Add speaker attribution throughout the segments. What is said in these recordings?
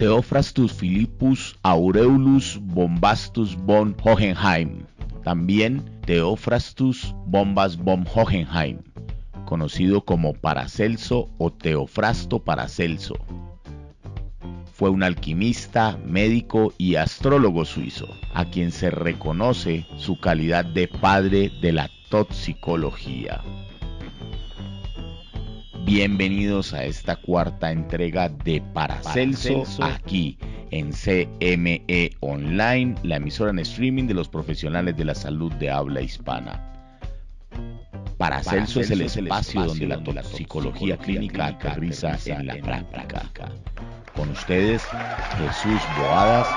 Speaker 1: Theophrastus Philippus Aureolus Bombastus von Hohenheim, también Theophrastus Bombas von Hohenheim, conocido como Paracelso o Teofrasto Paracelso. Fue un alquimista, médico y astrólogo suizo, a quien se reconoce su calidad de padre de la toxicología. Bienvenidos a esta cuarta entrega de Paracelso, aquí en CME Online, la emisora en streaming de los profesionales de la salud de habla hispana. Paracelso es el espacio donde la toxicología clínica aterriza en la práctica. Con ustedes, Jesús Boadas,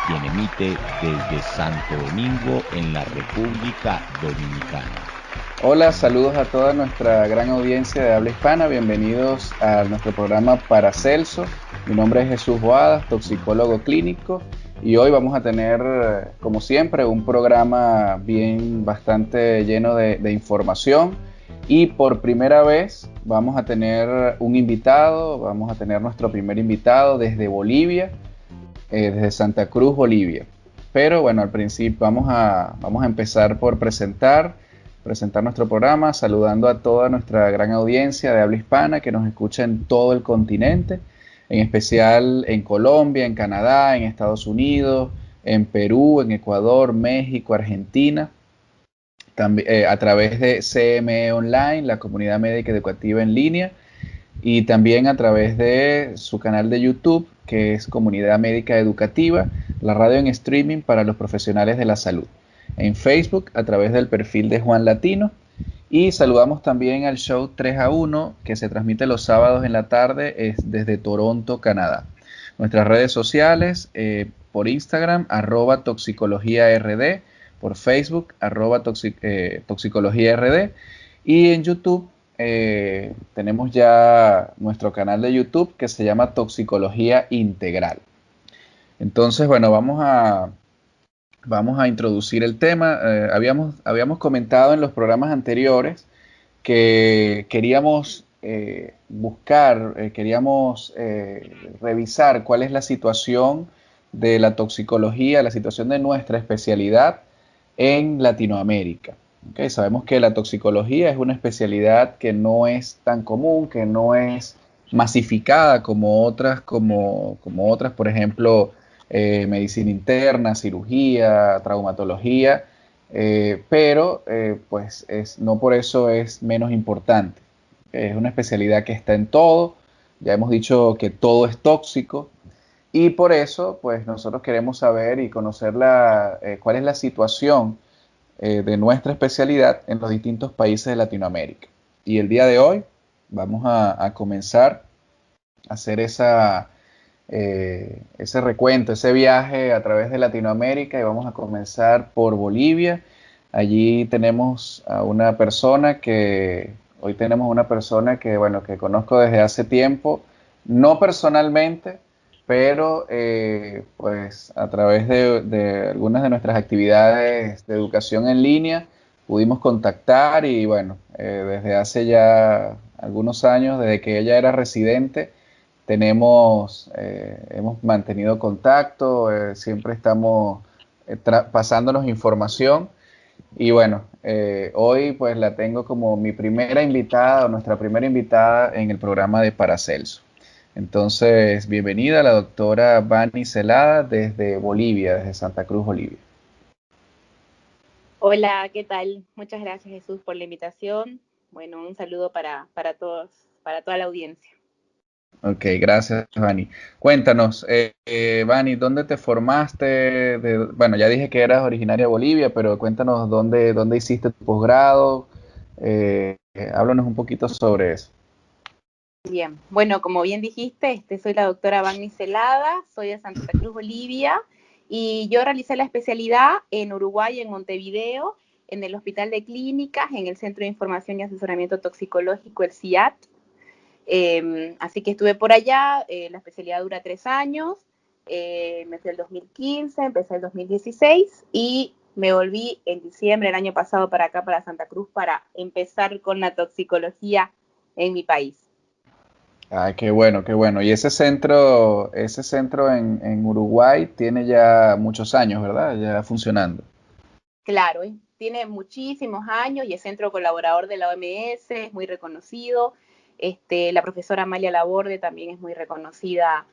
Speaker 1: quien emite desde Santo Domingo en la República Dominicana.
Speaker 2: Hola, saludos a toda nuestra gran audiencia de habla hispana. Bienvenidos a nuestro programa Paracelso. Mi nombre es Jesús Boadas, toxicólogo clínico, y hoy vamos a tener, como siempre, un programa bastante lleno de información. Y por primera vez vamos a tener un invitado, vamos a tener nuestro primer invitado desde Bolivia, desde Santa Cruz, Bolivia. Pero bueno, al principio vamos a empezar por presentar nuestro programa, saludando a toda nuestra gran audiencia de habla hispana que nos escucha en todo el continente, en especial en Colombia, en Canadá, en Estados Unidos, en Perú, en Ecuador, México, Argentina. También, a través de CME Online, la comunidad médica educativa en línea, y también a través de su canal de YouTube, que es Comunidad Médica Educativa, la radio en streaming para los profesionales de la salud. En Facebook, a través del perfil de Juan Latino, y saludamos también al show 3 a 1, que se transmite los sábados en la tarde desde Toronto, Canadá. Nuestras redes sociales, por Instagram, @toxicologiard, por Facebook, @toxicologiard, y en YouTube tenemos ya nuestro canal de YouTube que se llama Toxicología Integral. Entonces, bueno, vamos a introducir el tema. Habíamos comentado en los programas anteriores que queríamos revisar cuál es la situación de la toxicología, la situación de nuestra especialidad en Latinoamérica. Okay, sabemos que la toxicología es una especialidad que no es tan común, que no es masificada como otras, por ejemplo, medicina interna, cirugía, traumatología, pero pues no por eso es menos importante. Es una especialidad que está en todo. Ya hemos dicho que todo es tóxico. Y por eso, pues nosotros queremos saber y conocer cuál es la situación de nuestra especialidad en los distintos países de Latinoamérica. Y el día de hoy vamos a comenzar a hacer ese recuento, ese viaje a través de Latinoamérica, y vamos a comenzar por Bolivia. Allí tenemos a una persona que bueno, que conozco desde hace tiempo, no personalmente, pero pues a través de algunas de nuestras actividades de educación en línea pudimos contactar, y bueno, desde hace ya algunos años, desde que ella era residente, hemos mantenido contacto, siempre estamos pasándonos información. Y bueno, hoy pues la tengo como mi primera invitada, o nuestra primera invitada en el programa de Paracelso. Entonces, bienvenida la doctora Vani Celada desde Bolivia, desde Santa Cruz, Bolivia.
Speaker 3: Hola, ¿qué tal? Muchas gracias, Jesús, por la invitación. Bueno, un saludo para todos, para toda la audiencia.
Speaker 2: Ok, gracias, Vani. Cuéntanos, Vani, ¿dónde te formaste? Bueno, ya dije que eras originaria de Bolivia, pero cuéntanos dónde hiciste tu posgrado. Háblanos un poquito sobre eso.
Speaker 3: Bien, bueno, como bien dijiste, soy la doctora Vani Celada, soy de Santa Cruz, Bolivia, y yo realicé la especialidad en Uruguay, en Montevideo, en el Hospital de Clínicas, en el Centro de Información y Asesoramiento Toxicológico, el CIAT. Así que estuve por allá. La especialidad dura 3 años, me fui el 2015, empecé el 2016 y me volví en diciembre del año pasado para acá, para Santa Cruz, para empezar con la toxicología en mi país.
Speaker 2: Ay, qué bueno, qué bueno. Y ese centro en Uruguay tiene ya muchos años, ¿verdad? Ya funcionando.
Speaker 3: Claro, tiene muchísimos años y es centro colaborador de la OMS, es muy reconocido. La profesora Amalia Laborde también es muy reconocida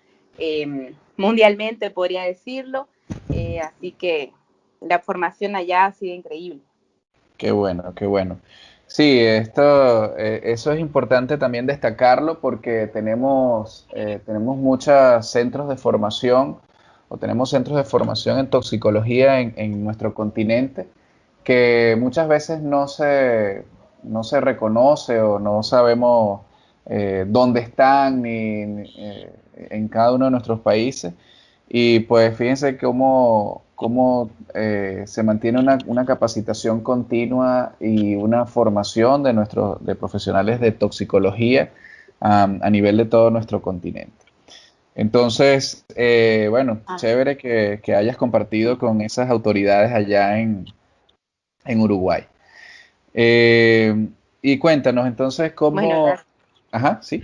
Speaker 3: mundialmente, podría decirlo. Así que la formación allá ha sido increíble.
Speaker 2: Qué bueno, qué bueno. Sí, eso es importante también destacarlo porque tenemos muchos centros de formación o tenemos centros de formación en toxicología en nuestro continente que muchas veces no se reconoce o no sabemos dónde están en cada uno de nuestros países. Y pues fíjense cómo se mantiene una capacitación continua y una formación de profesionales de toxicología a nivel de todo nuestro continente. Entonces, bueno,
Speaker 3: Ah,
Speaker 2: chévere que hayas compartido con esas autoridades allá en Uruguay. Eh, y cuéntanos entonces
Speaker 3: bueno,
Speaker 2: cómo... Ajá, sí.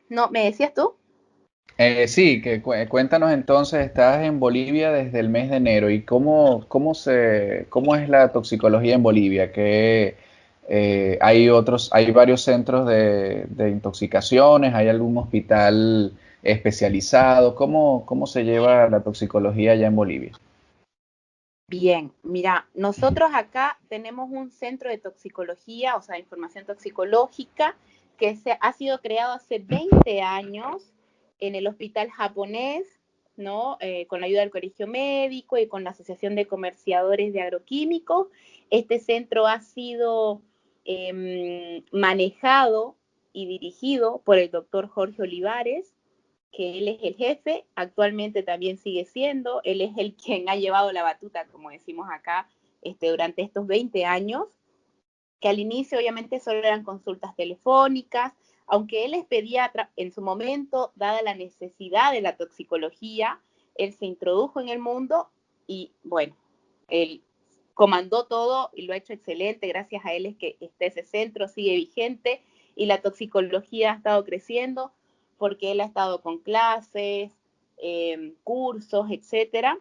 Speaker 3: no, ¿me decías tú?
Speaker 2: Sí, cuéntanos entonces, estás en Bolivia desde el mes de enero y cómo es la toxicología en Bolivia, que hay varios centros de intoxicaciones, hay algún hospital especializado, ¿cómo se lleva la toxicología allá en Bolivia?
Speaker 3: Bien, mira, nosotros acá tenemos un centro de toxicología, o sea, información toxicológica, que ha sido creado hace 20 años en el hospital japonés, ¿no? Con la ayuda del Colegio Médico y con la Asociación de Comerciadores de Agroquímicos. Este centro ha sido manejado y dirigido por el doctor Jorge Olivares, que él es el jefe, actualmente también sigue siendo, él es el quien ha llevado la batuta, como decimos acá, durante estos 20 años, que al inicio obviamente solo eran consultas telefónicas, aunque él es pediatra, en su momento, dada la necesidad de la toxicología, él se introdujo en el mundo y bueno, él comandó todo y lo ha hecho excelente, gracias a él es que ese centro sigue vigente y la toxicología ha estado creciendo porque él ha estado con clases, cursos, etcétera.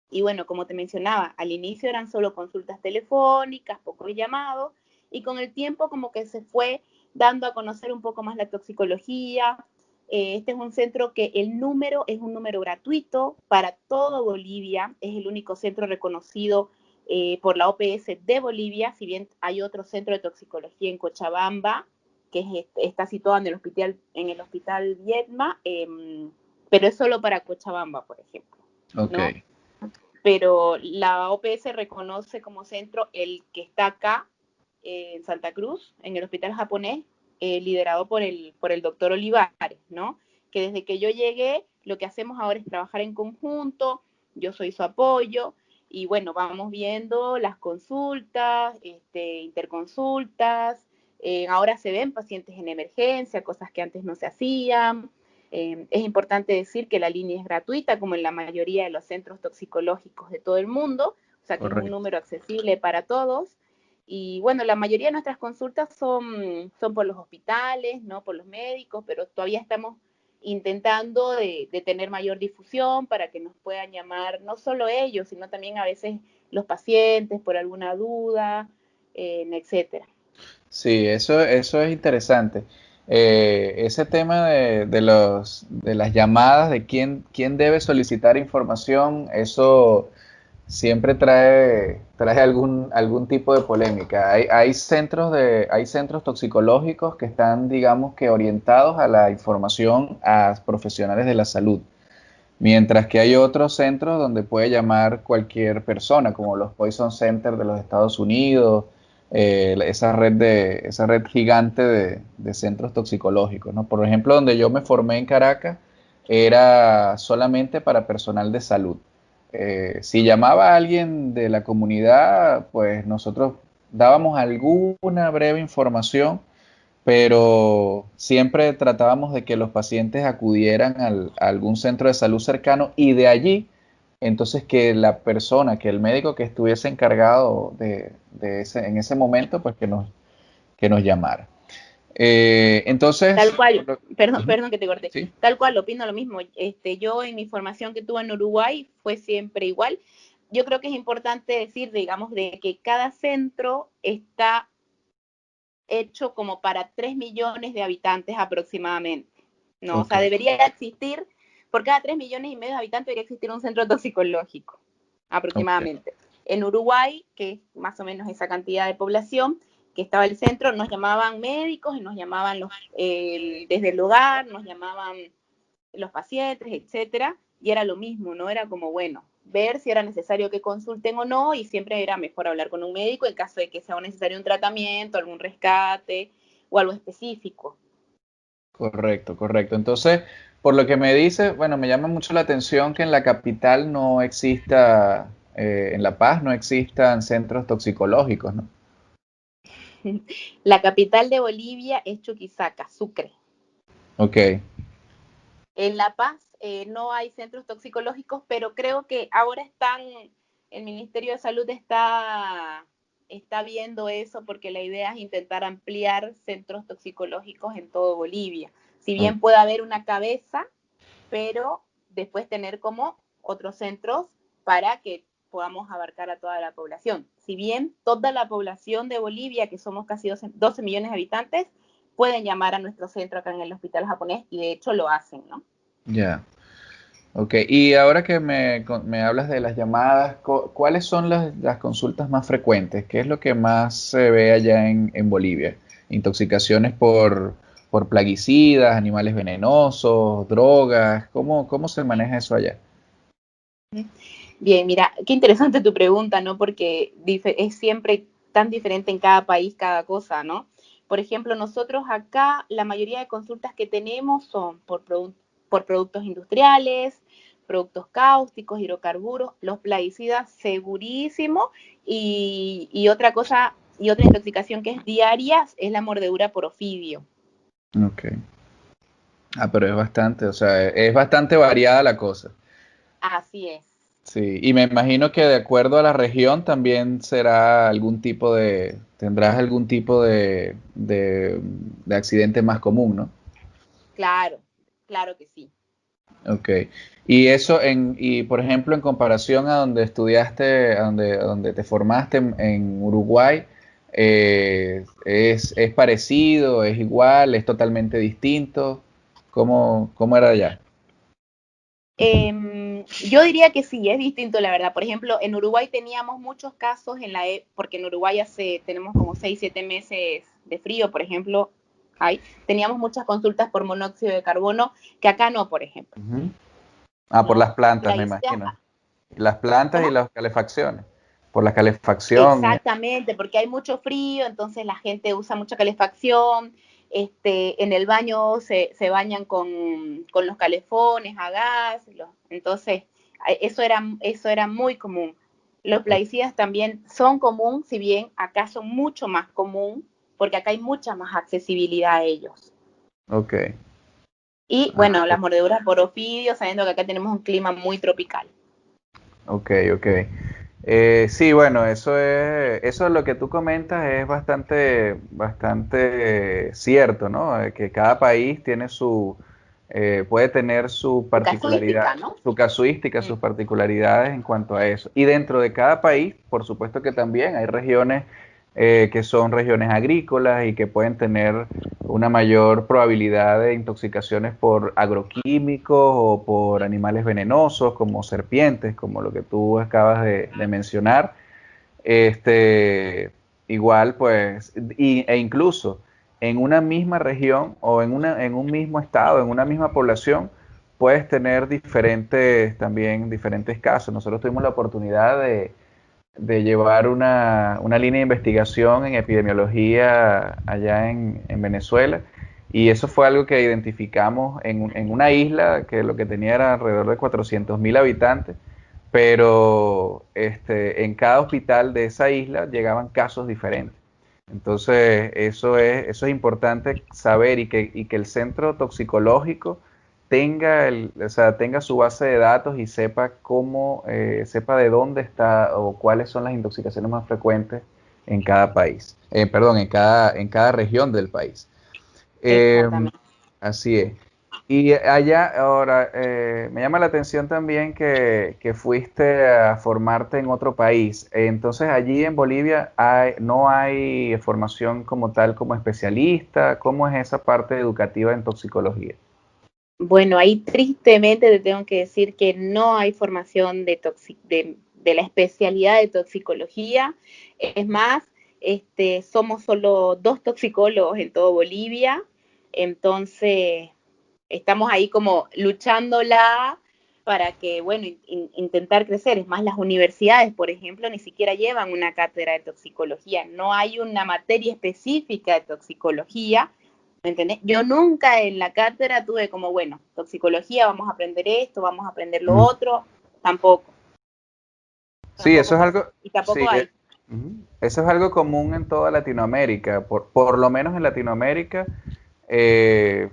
Speaker 3: Y bueno, como te mencionaba, al inicio eran solo consultas telefónicas, pocos llamados, y con el tiempo como que se fue dando a conocer un poco más la toxicología. Este es un centro que el número es un número gratuito para todo Bolivia, es el único centro reconocido por la OPS de Bolivia, si bien hay otro centro de toxicología en Cochabamba, que está situado en el hospital Viedma, pero es solo para Cochabamba, por ejemplo, ¿no?
Speaker 2: Ok,
Speaker 3: Pero la OPS reconoce como centro el que está acá, en Santa Cruz, en el hospital japonés, liderado por el doctor Olivares, ¿no? Que desde que yo llegué, lo que hacemos ahora es trabajar en conjunto, yo soy su apoyo, y bueno, vamos viendo las consultas, interconsultas, ahora se ven pacientes en emergencia, cosas que antes no se hacían. Es importante decir que la línea es gratuita, como en la mayoría de los centros toxicológicos de todo el mundo, o sea que es un
Speaker 2: correcto.
Speaker 3: número accesible para todos. Y bueno, la mayoría de nuestras consultas son por los hospitales, ¿no? Por los médicos, pero todavía estamos intentando de tener mayor difusión para que nos puedan llamar no solo ellos, sino también a veces los pacientes por alguna duda, etcétera.
Speaker 2: Sí, eso es interesante. Ese tema de las llamadas, de quién debe solicitar información, eso siempre trae algún tipo de polémica. Hay centros toxicológicos que están, digamos que orientados a la información a profesionales de la salud. Mientras que hay otros centros donde puede llamar cualquier persona, como los Poison Center de los Estados Unidos, esa red gigante de centros toxicológicos, ¿no? Por ejemplo, donde yo me formé en Caracas, era solamente para personal de salud. Si llamaba a alguien de la comunidad, pues nosotros dábamos alguna breve información, pero siempre tratábamos de que los pacientes acudieran a algún centro de salud cercano y de allí, entonces que el médico que estuviese encargado en ese momento, pues que nos llamara. Entonces...
Speaker 3: Tal cual, perdón que te corté,
Speaker 2: ¿Sí?
Speaker 3: tal cual, opino lo mismo. Yo en mi formación que tuve en Uruguay fue siempre igual. Yo creo que es importante decir, digamos, de que cada centro está hecho como para 3 millones de habitantes aproximadamente, ¿no? O sea, debería existir, por cada 3,5 millones de habitantes debería existir un centro toxicológico, aproximadamente. En Uruguay, que es más o menos esa cantidad de población, que estaba el centro, nos llamaban médicos y nos llamaban desde el hogar, nos llamaban los pacientes, etcétera, y era lo mismo, ¿no? Era como, bueno, ver si era necesario que consulten o no, y siempre era mejor hablar con un médico en caso de que sea necesario un tratamiento, algún rescate o algo específico.
Speaker 2: Correcto, correcto. Entonces, por lo que me dice, bueno, me llama mucho la atención que en la capital no exista, en La Paz no existan centros toxicológicos, ¿no?
Speaker 3: La capital de Bolivia es Chuquisaca, Sucre.
Speaker 2: Ok.
Speaker 3: En La Paz no hay centros toxicológicos, pero creo que ahora el Ministerio de Salud está viendo eso porque la idea es intentar ampliar centros toxicológicos en todo Bolivia. Si bien puede haber una cabeza, pero después tener como otros centros para que podamos abarcar a toda la población. Si bien toda la población de Bolivia, que somos casi 12 millones de habitantes, pueden llamar a nuestro centro acá en el hospital japonés y de hecho lo hacen, ¿no?
Speaker 2: Ya. Ok. Y ahora que me hablas de las llamadas, ¿cuáles son las consultas más frecuentes? ¿Qué es lo que más se ve allá en Bolivia? ¿Intoxicaciones por plaguicidas, animales venenosos, drogas? ¿Cómo se maneja eso allá?
Speaker 3: Bien, mira, qué interesante tu pregunta, ¿no? Porque es siempre tan diferente en cada país, cada cosa, ¿no? Por ejemplo, nosotros acá la mayoría de consultas que tenemos son por productos industriales, productos cáusticos, hidrocarburos, los plaguicidas segurísimo y otra cosa y otra intoxicación que es diaria es la mordedura por ofidio.
Speaker 2: Ok. Ah, pero es bastante, o sea, es bastante variada la cosa.
Speaker 3: Así es.
Speaker 2: Sí, y me imagino que de acuerdo a la región también será tendrás algún tipo de accidente más común, ¿no?
Speaker 3: Claro, claro que sí.
Speaker 2: Ok. Y y por ejemplo, en comparación a donde estudiaste, a donde te formaste en Uruguay, es parecido, es igual, es totalmente distinto. ¿Cómo era allá?
Speaker 3: Yo diría que sí, es distinto, la verdad. Por ejemplo, en Uruguay teníamos muchos casos porque en Uruguay tenemos como 6, 7 meses de frío, por ejemplo, teníamos muchas consultas por monóxido de carbono, que acá no, por ejemplo.
Speaker 2: Ujú. Ah, por
Speaker 3: ¿No?
Speaker 2: las plantas, me
Speaker 3: Plaguicidas,
Speaker 2: imagino. Las plantas y
Speaker 3: ¿cómo?
Speaker 2: las calefacciones. Por la calefacción.
Speaker 3: Exactamente, porque hay mucho frío, entonces la gente usa mucha calefacción, en el baño se bañan con los calefones a gas, entonces eso era muy común. Los plaguicidas también son común, si bien acá son mucho más común, porque acá hay mucha más accesibilidad a ellos.
Speaker 2: Ok.
Speaker 3: Y
Speaker 2: Ah,
Speaker 3: bueno, las mordeduras por ofidio, sabiendo que acá tenemos un clima muy tropical.
Speaker 2: ok, ok. Sí, bueno, eso es lo que tú comentas es bastante cierto, ¿no? Que cada país tiene puede tener su
Speaker 3: Tu
Speaker 2: particularidad,
Speaker 3: casuística, ¿no?
Speaker 2: su casuística, sus particularidades en cuanto a eso. Y dentro de cada país, por supuesto que también hay regiones que son regiones agrícolas y que pueden tener una mayor probabilidad de intoxicaciones por agroquímicos o por animales venenosos como serpientes, como lo que tú acabas de mencionar. Este, igual, pues, e incluso en una misma región o en un mismo estado, en una misma población, puedes tener también diferentes casos. Nosotros tuvimos la oportunidad de llevar una línea de investigación en epidemiología allá en Venezuela. Y eso fue algo que identificamos en una isla que lo que tenía era alrededor de 400.000 habitantes, pero en cada hospital de esa isla llegaban casos diferentes. Entonces, eso es importante saber y que el centro toxicológico o sea, tenga su base de datos y sepa de dónde está o cuáles son las intoxicaciones más frecuentes en cada país, perdón, en cada región del país. Em, Así es. Y allá, ahora, me llama la atención también que fuiste a formarte en otro país. Entonces, allí en Bolivia no hay formación como tal como especialista. ¿Cómo es esa parte educativa en toxicología?
Speaker 3: Bueno, ahí tristemente te tengo que decir que no hay formación de la especialidad de toxicología. Es más, somos solo 2 toxicólogos en todo Bolivia, entonces estamos ahí como luchándola para que, bueno, intentar crecer. Es más, las universidades, por ejemplo, ni siquiera llevan una cátedra de toxicología. No hay una materia específica de toxicología. ¿Me entendés? Yo nunca en la cátedra tuve como, bueno, toxicología, vamos a aprender esto, vamos a aprender lo
Speaker 2: Mm.
Speaker 3: otro, tampoco.
Speaker 2: Sí, eso es
Speaker 3: Pasó.
Speaker 2: algo,
Speaker 3: Y
Speaker 2: sí,
Speaker 3: tampoco hay.
Speaker 2: ujú. Eso es algo común en toda Latinoamérica, por lo menos en Latinoamérica,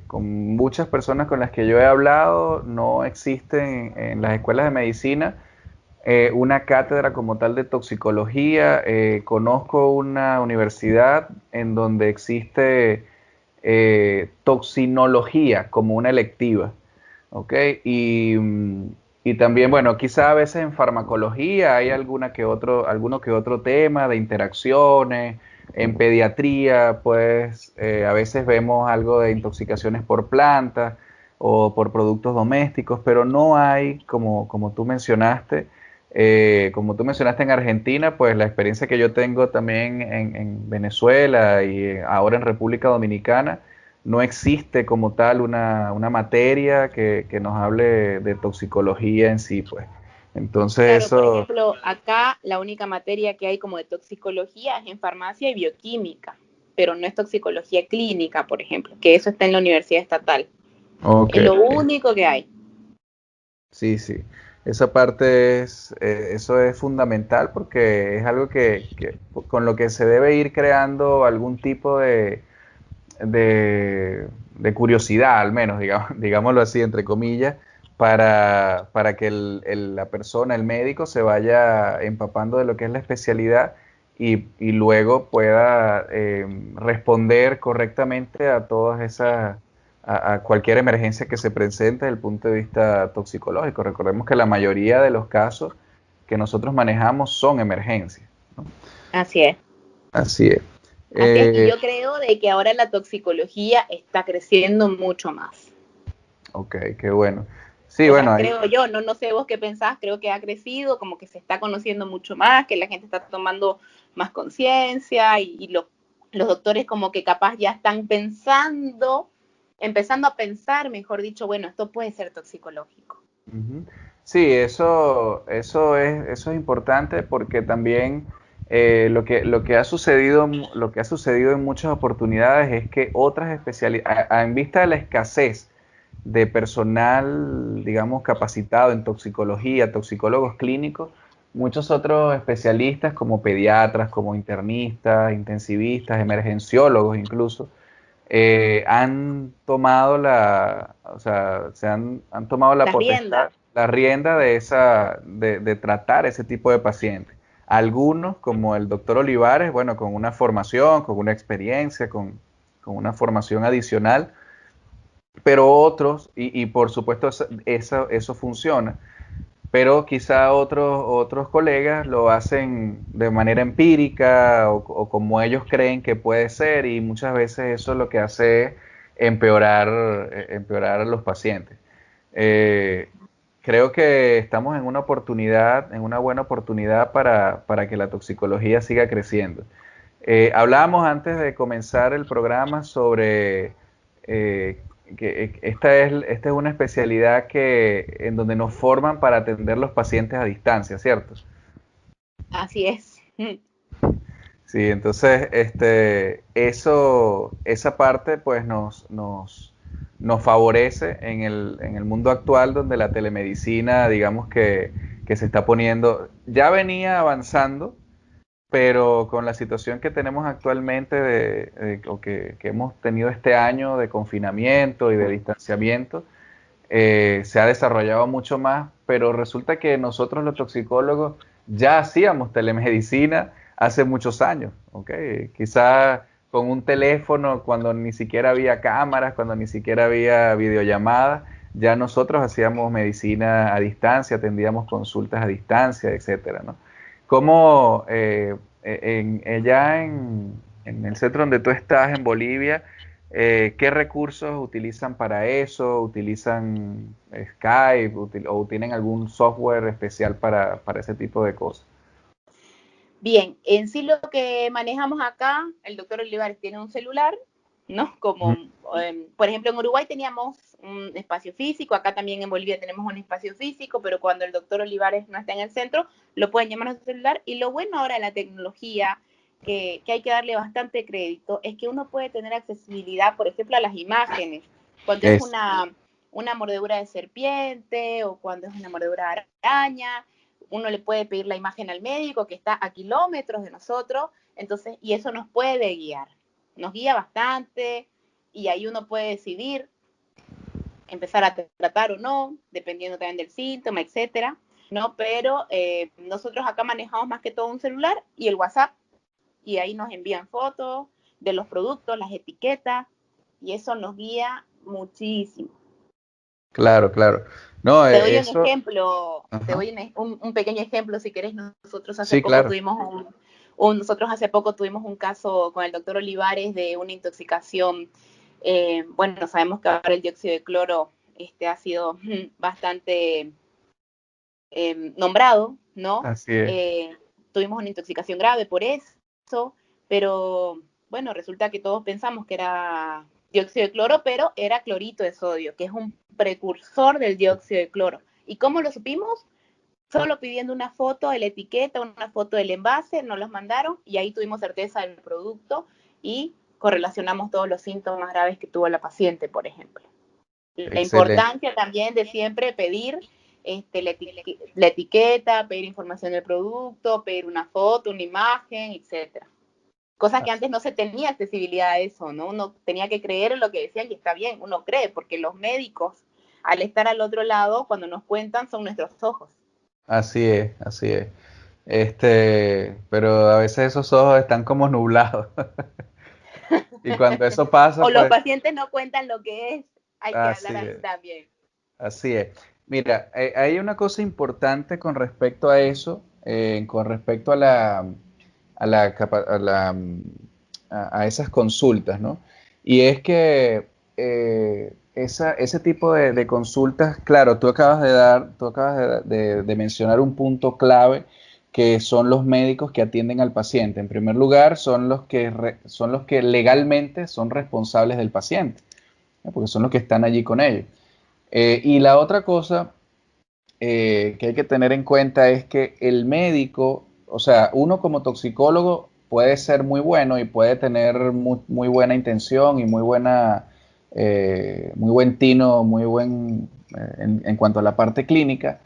Speaker 2: con muchas personas con las que yo he hablado, no existen en las escuelas de medicina una cátedra como tal de toxicología. Conozco una universidad en donde existe toxinología como una electiva, ¿ok? Y también, bueno, quizá a veces en farmacología hay alguno que otro tema de interacciones. En pediatría, pues a veces vemos algo de intoxicaciones por plantas o por productos domésticos, pero no hay, como tú mencionaste, en Argentina, pues la experiencia que yo tengo también en Venezuela y ahora en República Dominicana, no existe como tal una materia que nos hable de toxicología en sí, pues. Entonces
Speaker 3: Claro, por
Speaker 2: eso,
Speaker 3: ejemplo, acá la única materia que hay como de toxicología es en farmacia y bioquímica, pero no es toxicología clínica, por ejemplo, que eso está en la Universidad Estatal.
Speaker 2: ok,
Speaker 3: Es lo único que hay.
Speaker 2: sí, sí. Esa parte eso es fundamental porque es algo con lo que se debe ir creando algún tipo de curiosidad, al menos, digámoslo así, entre comillas, para que la persona, el médico, se vaya empapando de lo que es la especialidad y luego pueda responder correctamente a todas a cualquier emergencia que se presente desde el punto de vista toxicológico. Recordemos que la mayoría de los casos que nosotros manejamos son emergencias, ¿no?
Speaker 3: Así es.
Speaker 2: Así es.
Speaker 3: Así es, y
Speaker 2: Eh,
Speaker 3: yo creo de que ahora la toxicología está creciendo mucho más.
Speaker 2: ok, qué bueno. Sí,
Speaker 3: O
Speaker 2: bueno,
Speaker 3: sea,
Speaker 2: ahí.
Speaker 3: creo yo, no sé vos qué pensás, creo que ha crecido, como que se está conociendo mucho más, que la gente está tomando más conciencia y los doctores como que capaz ya están empezando a pensar, mejor dicho, bueno, esto puede ser toxicológico.
Speaker 2: Ujú. Sí, eso es importante porque también lo que ha sucedido en muchas oportunidades es que otras especialidades, en vista de la escasez de personal, digamos, capacitado en toxicología, toxicólogos clínicos, muchos otros especialistas como pediatras, como internistas, intensivistas, emergenciólogos incluso, han tomado o sea, han tomado la
Speaker 3: Las
Speaker 2: potestad,
Speaker 3: riendas,
Speaker 2: la rienda de tratar ese tipo de pacientes. Algunos, como el doctor Olivares, bueno, con una formación, con una experiencia, con una formación adicional, pero otros, y por supuesto eso funciona, pero quizá otros colegas lo hacen de manera empírica o como ellos creen que puede ser, y muchas veces eso lo que hace es empeorar a los pacientes. Eh, Creo que estamos en una oportunidad, en una buena oportunidad para que la toxicología siga creciendo. Hablábamos antes de comenzar el programa sobre eh, que esta es una especialidad en donde nos forman para atender los pacientes a distancia, ¿cierto?
Speaker 3: así es.
Speaker 2: Sí, entonces esa parte pues nos favorece en el mundo actual donde la telemedicina, digamos que se está poniendo, ya venía avanzando, pero con la situación que tenemos actualmente o que hemos tenido este año de confinamiento y de distanciamiento, se ha desarrollado mucho más, pero resulta que nosotros los toxicólogos ya hacíamos telemedicina hace muchos años, ¿ok? Quizás con un teléfono, cuando ni siquiera había cámaras, cuando ni siquiera había videollamadas, ya nosotros hacíamos medicina a distancia, atendíamos consultas a distancia, etcétera, ¿no? ¿Cómo en el centro donde tú estás, en Bolivia, qué recursos utilizan para eso? ¿Utilizan Skype o tienen algún software especial para ese tipo de cosas?
Speaker 3: Bien, en sí lo que manejamos acá, el doctor Olivares tiene un celular, ¿no? Como, por ejemplo, en Uruguay teníamos un espacio físico, acá también en Bolivia tenemos un espacio físico, pero cuando el doctor Olivares no está en el centro, lo pueden llamar a su celular. Y lo bueno ahora de la tecnología, que hay que darle bastante crédito, es que uno puede tener accesibilidad, por ejemplo, a las imágenes. Cuando es una mordedura de serpiente o cuando es una mordedura de araña, uno le puede pedir la imagen al médico que está a kilómetros de nosotros, entonces, y eso nos puede guiar, nos guía bastante, y ahí uno puede decidir empezar a tratar o no, dependiendo también del síntoma, etcétera, ¿no? Pero nosotros acá manejamos más que todo un celular y el WhatsApp, y ahí nos envían fotos de los productos, las etiquetas, y eso nos guía muchísimo.
Speaker 2: Claro, claro. No,
Speaker 3: Te doy un
Speaker 2: eso.
Speaker 3: ejemplo, te
Speaker 2: Ajá.
Speaker 3: doy un pequeño ejemplo si querés. Nosotros hace
Speaker 2: Sí,
Speaker 3: poco
Speaker 2: claro.
Speaker 3: tuvimos un caso con el doctor Olivares de una intoxicación. Bueno, sabemos que ahora el dióxido de cloro ha sido bastante nombrado, ¿no?
Speaker 2: Así es.
Speaker 3: Tuvimos una intoxicación grave por eso, pero bueno, resulta que todos pensamos que era dióxido de cloro, pero era clorito de sodio, que es un precursor del dióxido de cloro. ¿Y cómo lo supimos? Solo pidiendo una foto de la etiqueta, una foto del envase, nos los mandaron y ahí tuvimos certeza del producto y correlacionamos todos los síntomas graves que tuvo la paciente, por ejemplo. La
Speaker 2: Excelente.
Speaker 3: importancia también de siempre pedir la etiqueta, pedir información del producto, pedir una foto, una imagen, etcétera. Cosas que antes no se tenía accesibilidad a eso, ¿no? Uno tenía que creer en lo que decían y está bien, uno cree, porque los médicos, al estar al otro lado, cuando nos cuentan, son nuestros ojos.
Speaker 2: Así es, así es. Pero a veces esos ojos están como nublados. Y cuando eso pasa,
Speaker 3: O los
Speaker 2: pues
Speaker 3: pacientes no cuentan lo que es, hay que
Speaker 2: así
Speaker 3: hablar así
Speaker 2: es,
Speaker 3: también.
Speaker 2: así es. Mira, hay una cosa importante con respecto a eso, con respecto a esas consultas, ¿no? Y es que ese tipo de consultas, claro, tú acabas de mencionar un punto clave que son los médicos que atienden al paciente. En primer lugar, son los que legalmente son responsables del paciente, ¿no? Porque son los que están allí con ellos. Y la otra cosa que hay que tener en cuenta es que el médico, o sea, uno como toxicólogo puede ser muy bueno y puede tener muy buena intención y muy buen tino, en cuanto a la parte clínica,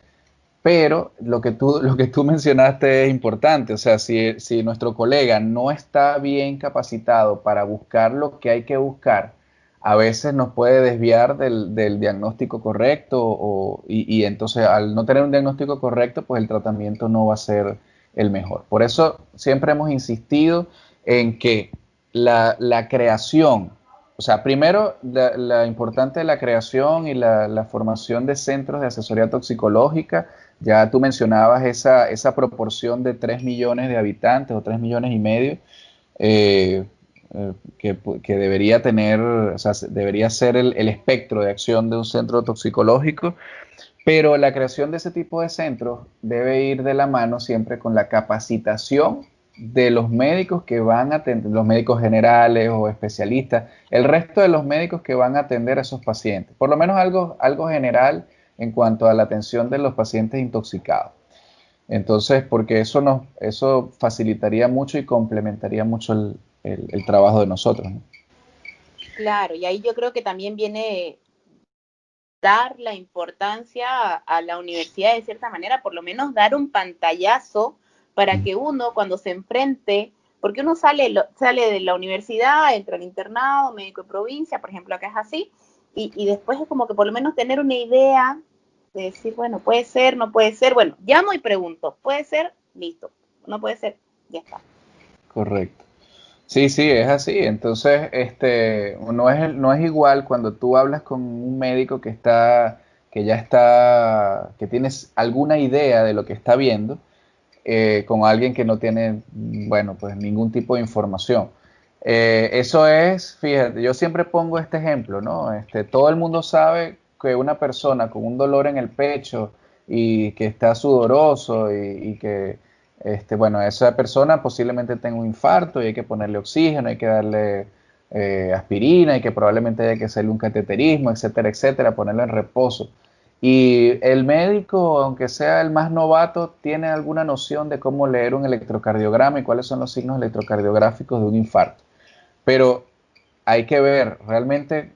Speaker 2: pero lo que tú mencionaste es importante, o sea, si nuestro colega no está bien capacitado para buscar lo que hay que buscar, a veces nos puede desviar del diagnóstico correcto y entonces al no tener un diagnóstico correcto, pues el tratamiento no va a ser el mejor. Por eso siempre hemos insistido en que la creación, o sea, primero la importante de la creación y la formación de centros de asesoría toxicológica. Ya tú mencionabas esa proporción de 3 millones de habitantes o 3 millones y medio eh, que debería tener, o sea, debería ser el espectro de acción de un centro toxicológico, pero la creación de ese tipo de centros debe ir de la mano siempre con la capacitación de los médicos que van a atender, los médicos generales o especialistas, el resto de los médicos que van a atender a esos pacientes. Por lo menos algo general en cuanto a la atención de los pacientes intoxicados. Entonces, porque eso facilitaría mucho y complementaría mucho el trabajo de nosotros, ¿no?
Speaker 3: Claro, y ahí yo creo que también viene dar la importancia a la universidad de cierta manera, por lo menos dar un pantallazo para que uno cuando se enfrente, porque uno sale de la universidad, entra al internado, médico de provincia, por ejemplo, acá es así, y después es como que por lo menos tener una idea de decir, bueno, puede ser, no puede ser, bueno, llamo y pregunto, puede ser, listo, no puede ser, ya está.
Speaker 2: Correcto. Sí, sí, es así. Entonces, no es igual cuando tú hablas con un médico que tienes alguna idea de lo que está viendo, con alguien que no tiene, bueno, pues ningún tipo de información. Eso es, fíjate, yo siempre pongo este ejemplo, ¿no? Todo el mundo sabe que una persona con un dolor en el pecho y que está sudoroso y que, bueno, esa persona posiblemente tenga un infarto y hay que ponerle oxígeno, hay que darle aspirina y que probablemente haya que hacerle un cateterismo, etcétera, etcétera, ponerlo en reposo. Y el médico, aunque sea el más novato, tiene alguna noción de cómo leer un electrocardiograma y cuáles son los signos electrocardiográficos de un infarto. Pero hay que ver, realmente,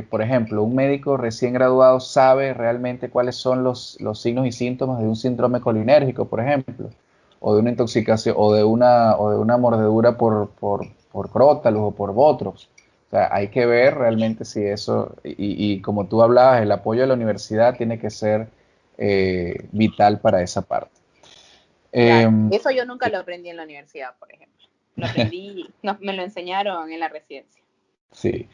Speaker 2: por ejemplo, un médico recién graduado sabe realmente cuáles son los signos y síntomas de un síndrome colinérgico, por ejemplo, o de una intoxicación, o de una mordedura por crótalos o por botros. O sea, hay que ver realmente si eso, y como tú hablabas, el apoyo de la universidad tiene que ser vital para esa parte.
Speaker 3: Claro,
Speaker 2: Em,
Speaker 3: eso yo nunca lo aprendí en la universidad, por ejemplo. Lo aprendí, no, me lo enseñaron en la residencia.
Speaker 2: Sí.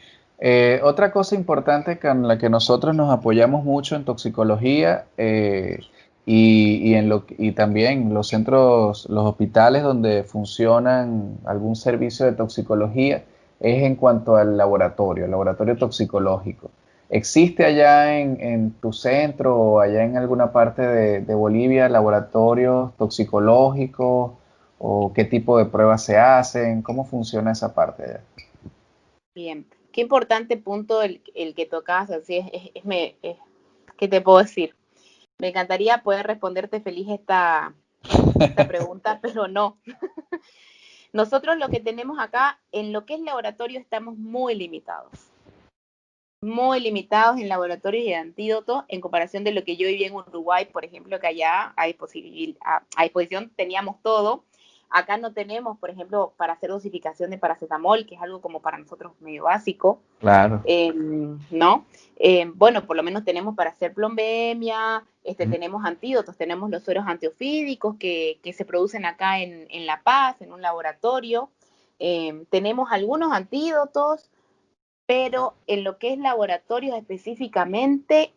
Speaker 2: Otra cosa importante con la que nosotros nos apoyamos mucho en toxicología y también los centros, los hospitales donde funcionan algún servicio de toxicología es en cuanto al laboratorio, el laboratorio toxicológico. ¿Existe allá en tu centro o allá en alguna parte de Bolivia laboratorios toxicológicos o qué tipo de pruebas se hacen? ¿Cómo funciona esa parte allá?
Speaker 3: Bien, qué importante punto el que tocas, así ¿qué te puedo decir? Me encantaría poder responderte feliz esta pregunta, pero no. Nosotros lo que tenemos acá, en lo que es laboratorio, estamos muy limitados en laboratorios y de antídotos en comparación de lo que yo viví en Uruguay, por ejemplo, que allá a disposición teníamos todo. Acá no tenemos, por ejemplo, para hacer dosificación de paracetamol, que es algo como para nosotros medio básico,
Speaker 2: Claro.
Speaker 3: ¿no? Bueno, por lo menos tenemos para hacer plombemia,
Speaker 2: Mm.
Speaker 3: tenemos antídotos, tenemos los sueros antiofídicos que se producen acá en La Paz, en un laboratorio. Tenemos algunos antídotos, pero en lo que es laboratorios específicamente,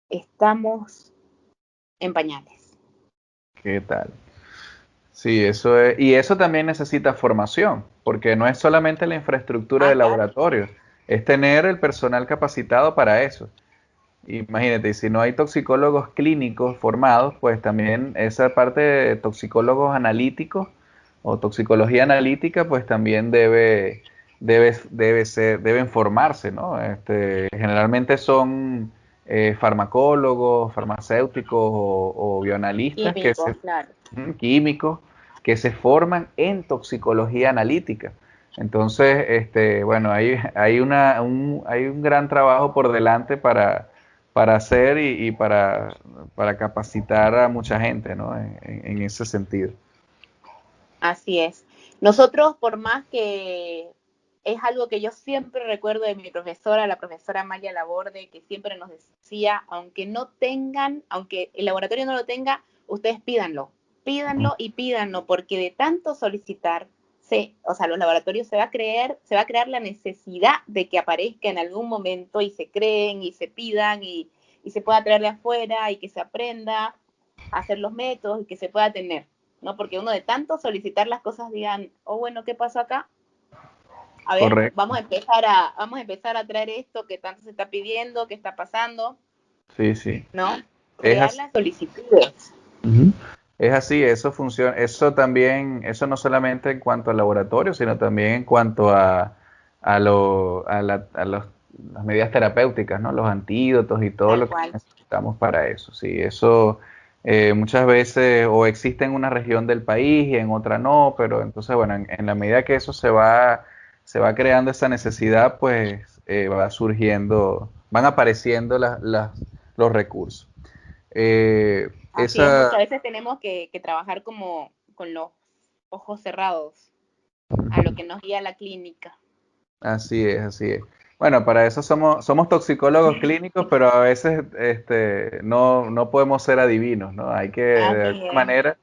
Speaker 3: estamos en pañales.
Speaker 2: ¿Qué tal? Sí, eso es, y eso también necesita formación, porque no es solamente la infraestructura de
Speaker 3: Ah, claro.
Speaker 2: laboratorio, es tener el personal capacitado para eso. Imagínate, y si no hay toxicólogos clínicos formados, pues también esa parte de toxicólogos analíticos o toxicología analítica, pues también deben formarse, ¿no? Generalmente son farmacólogos, farmacéuticos o bioanalistas
Speaker 3: Químicos, claro.
Speaker 2: químicos que se forman en toxicología analítica. Entonces, bueno, hay un gran trabajo por delante para hacer y para capacitar a mucha gente, ¿no? En ese sentido.
Speaker 3: Así es. Nosotros, por más que es algo que yo siempre recuerdo de mi profesora, la profesora Amalia Laborde, que siempre nos decía, aunque el laboratorio no lo tenga, ustedes pídanlo y pídanlo, porque de tanto solicitar, o sea, los laboratorios se va a crear la necesidad de que aparezca en algún momento y se creen y se pidan y se pueda traer de afuera y que se aprenda a hacer los métodos y que se pueda tener. ¿No? Porque uno de tanto solicitar las cosas digan, oh, bueno, ¿qué pasó acá? A ver,
Speaker 2: Correcto.
Speaker 3: vamos a empezar a traer esto que tanto se está pidiendo, qué está pasando,
Speaker 2: Sí, sí.
Speaker 3: ¿no?
Speaker 2: Es
Speaker 3: Crear
Speaker 2: así.
Speaker 3: las solicitudes.
Speaker 2: Ujú. Es así, eso funciona, eso también, eso no solamente en cuanto al laboratorio, sino también en cuanto las medidas terapéuticas, ¿no? Los antídotos y todo
Speaker 3: Tal
Speaker 2: lo que
Speaker 3: cual.
Speaker 2: necesitamos para eso. Sí, eso muchas veces o existe en una región del país y en otra no, pero entonces, bueno, en la medida que eso se va creando esa necesidad, pues va surgiendo, van apareciendo los recursos. Eh,
Speaker 3: Así es,
Speaker 2: esa,
Speaker 3: muchas veces tenemos que trabajar como con los ojos cerrados a lo que nos guía la clínica.
Speaker 2: Así es, así es. Bueno, para eso somos toxicólogos clínicos, pero a veces no podemos ser adivinos, ¿no? Hay que, de
Speaker 3: Así
Speaker 2: alguna
Speaker 3: es.
Speaker 2: manera,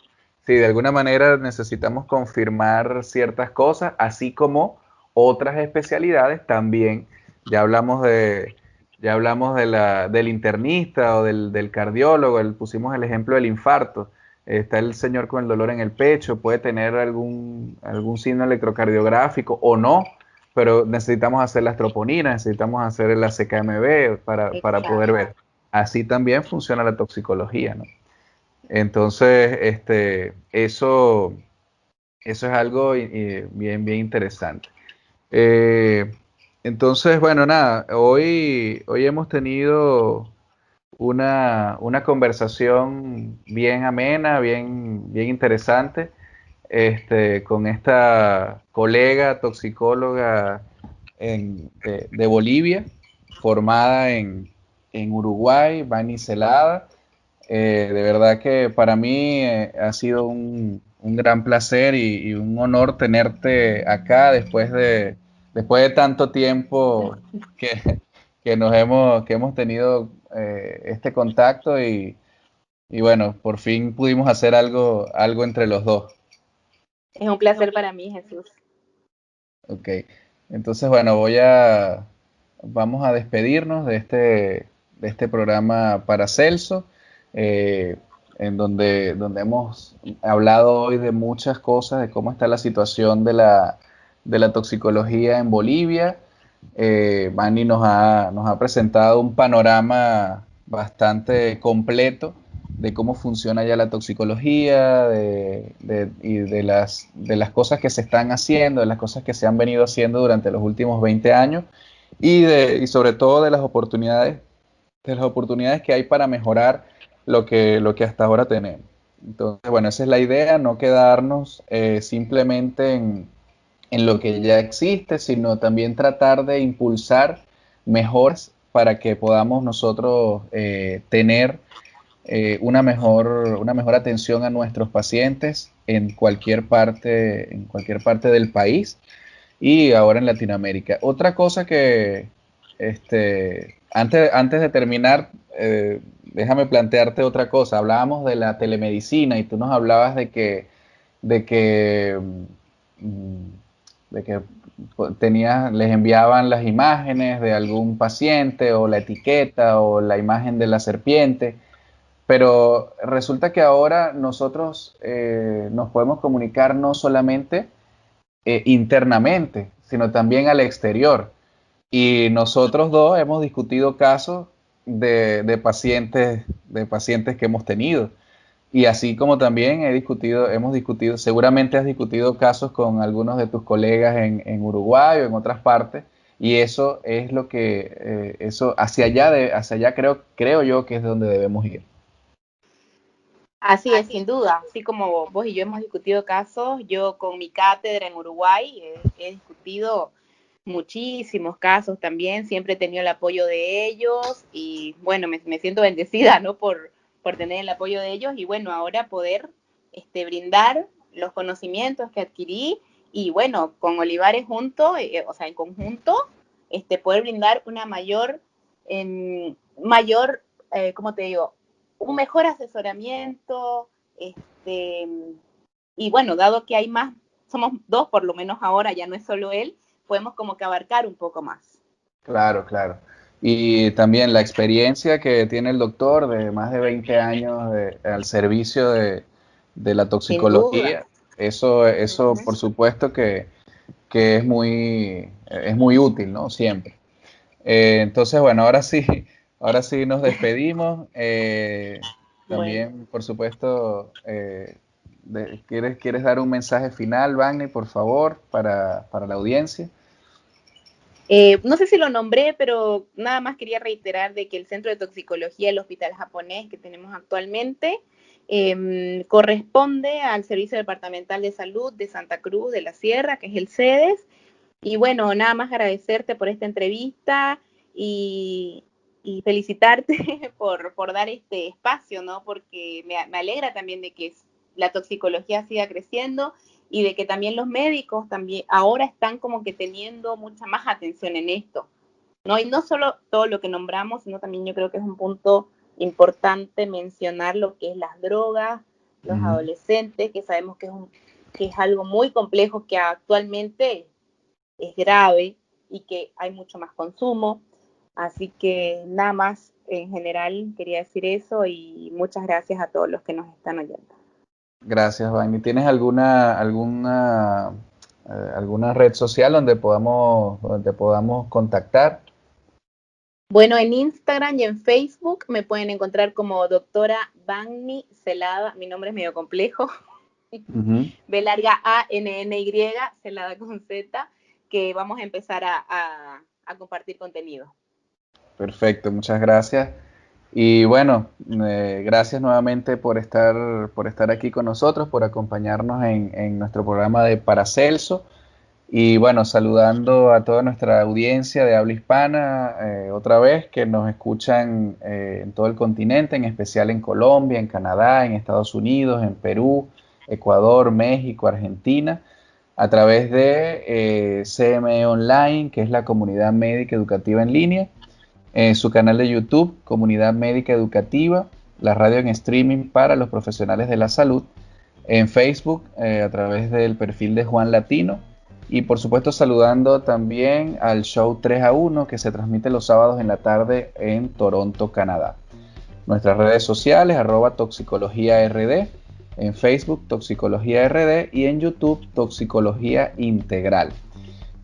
Speaker 2: Sí, de alguna manera necesitamos confirmar ciertas cosas, así como otras especialidades también. Ya hablamos de, ya hablamos del internista o del cardiólogo, pusimos el ejemplo del infarto. Está el señor con el dolor en el pecho, puede tener algún signo electrocardiográfico o no, pero necesitamos hacer las troponinas, necesitamos hacer el ACKMB para poder ver. Así también funciona la toxicología, ¿no? Entonces, eso es algo bien interesante. Eh, entonces, bueno, nada, hoy hemos tenido una conversación bien amena, bien interesante, con esta colega toxicóloga de Bolivia, formada en Uruguay, Vani Celada. De verdad que para mí ha sido un gran placer y un honor tenerte acá después de tanto tiempo que, que hemos tenido este contacto y bueno, por fin pudimos hacer algo entre los dos.
Speaker 3: Es un placer para mí, Jesús.
Speaker 2: Ok, entonces bueno, vamos a despedirnos de este programa para Celso, eh, donde hemos hablado hoy de muchas cosas, de cómo está la situación de la toxicología en Bolivia. Manny nos ha presentado un panorama bastante completo de cómo funciona ya la toxicología, y de las cosas que se están haciendo, de las cosas que se han venido haciendo durante los últimos 20 años y sobre todo de las oportunidades que hay para mejorar lo que hasta ahora tenemos. Entonces, bueno, esa es la idea, no quedarnos simplemente en lo que ya existe, sino también tratar de impulsar mejoras para que podamos nosotros tener una mejor atención a nuestros pacientes en cualquier parte del país y ahora en Latinoamérica. Otra cosa que, antes de terminar, déjame plantearte otra cosa. Hablábamos de la telemedicina y tú nos hablabas de que, mm, de que les enviaban las imágenes de algún paciente o la etiqueta o la imagen de la serpiente. Pero resulta que ahora nosotros nos podemos comunicar no solamente internamente, sino también al exterior. Y nosotros dos hemos discutido casos de pacientes que hemos tenido. Y así como también hemos discutido, seguramente has discutido casos con algunos de tus colegas en Uruguay o en otras partes. Y eso es lo que, eso hacia allá creo yo que es donde debemos ir.
Speaker 3: Así es, sin duda. Así como vos y yo hemos discutido casos, yo con mi cátedra en Uruguay he discutido muchísimos casos también, siempre he tenido el apoyo de ellos y bueno, me siento bendecida, ¿no? Por tener el apoyo de ellos y bueno, ahora poder brindar los conocimientos que adquirí y bueno, con Olivares junto, o sea, en conjunto, poder brindar una mayor, ¿cómo te digo? Un mejor asesoramiento, y bueno, dado que hay más, somos dos por lo menos ahora, ya no es solo él, podemos como que abarcar un poco más.
Speaker 2: Claro, claro. Y también la experiencia que tiene el doctor de más de 20 años al servicio de la
Speaker 3: Sin duda.
Speaker 2: toxicología, eso por supuesto que es muy útil, ¿no? Siempre. Entonces, bueno, ahora sí nos despedimos.
Speaker 3: Bueno.
Speaker 2: También, por supuesto, ¿quieres dar un mensaje final, Bagni, por favor, para la audiencia?
Speaker 3: No sé si lo nombré, pero nada más quería reiterar de que el Centro de Toxicología del Hospital Japonés que tenemos actualmente corresponde al Servicio Departamental de Salud de Santa Cruz de la Sierra, que es el CEDES. Y bueno, nada más agradecerte por esta entrevista y felicitarte por dar este espacio, ¿no? Porque me alegra también de que la toxicología siga creciendo y de que también los médicos también ahora están como que teniendo mucha más atención en esto, ¿no? Y no solo todo lo que nombramos, sino también yo creo que es un punto importante mencionar lo que es las drogas, los adolescentes, que sabemos que es algo muy complejo, que actualmente es grave y que hay mucho más consumo. Así que nada más, en general quería decir eso, y muchas gracias a todos los que nos están oyendo.
Speaker 2: Gracias, Vani. ¿Tienes alguna red social donde podamos contactar?
Speaker 3: Bueno, en Instagram y en Facebook me pueden encontrar como doctora Vani Celada. Mi nombre es medio complejo. B larga A-N-N-Y, Celada con Z, que vamos a empezar a compartir contenido.
Speaker 2: Perfecto, muchas gracias. Y bueno, gracias nuevamente por estar aquí con nosotros, por acompañarnos en nuestro programa de Paracelso. Y bueno, saludando a toda nuestra audiencia de habla hispana, otra vez, que nos escuchan en todo el continente, en especial en Colombia, en Canadá, en Estados Unidos, en Perú, Ecuador, México, Argentina, a través de CME Online, que es la Comunidad Médica Educativa en Línea, su canal de YouTube, Comunidad Médica Educativa, la radio en streaming para los profesionales de la salud, en Facebook, a través del perfil de Juan Latino, y por supuesto saludando también al show 3 a 1 que se transmite los sábados en la tarde en Toronto, Canadá. Nuestras redes sociales, @toxicologíard, en Facebook Toxicología RD y en YouTube Toxicología Integral.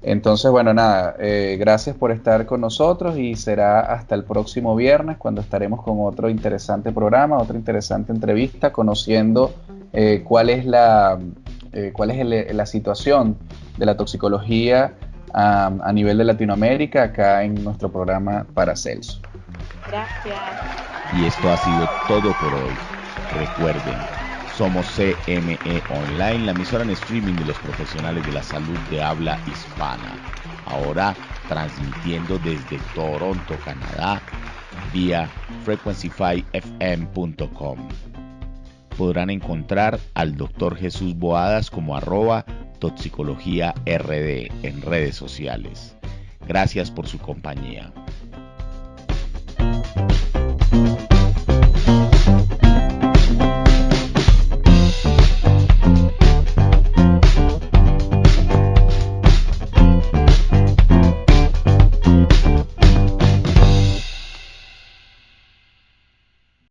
Speaker 2: Entonces, bueno, nada, gracias por estar con nosotros y será hasta el próximo viernes, cuando estaremos con otro interesante programa, otra interesante entrevista, conociendo cuál es la situación de la toxicología a nivel de Latinoamérica, acá en nuestro programa Paracelso.
Speaker 3: Gracias.
Speaker 1: Y esto ha sido todo por hoy. Recuerden, somos CME Online, la emisora en streaming de los profesionales de la salud de habla hispana. Ahora transmitiendo desde Toronto, Canadá, vía frequencyfyfm.com. Podrán encontrar al Dr. Jesús Boadas como @toxicologíard en redes sociales. Gracias por su compañía.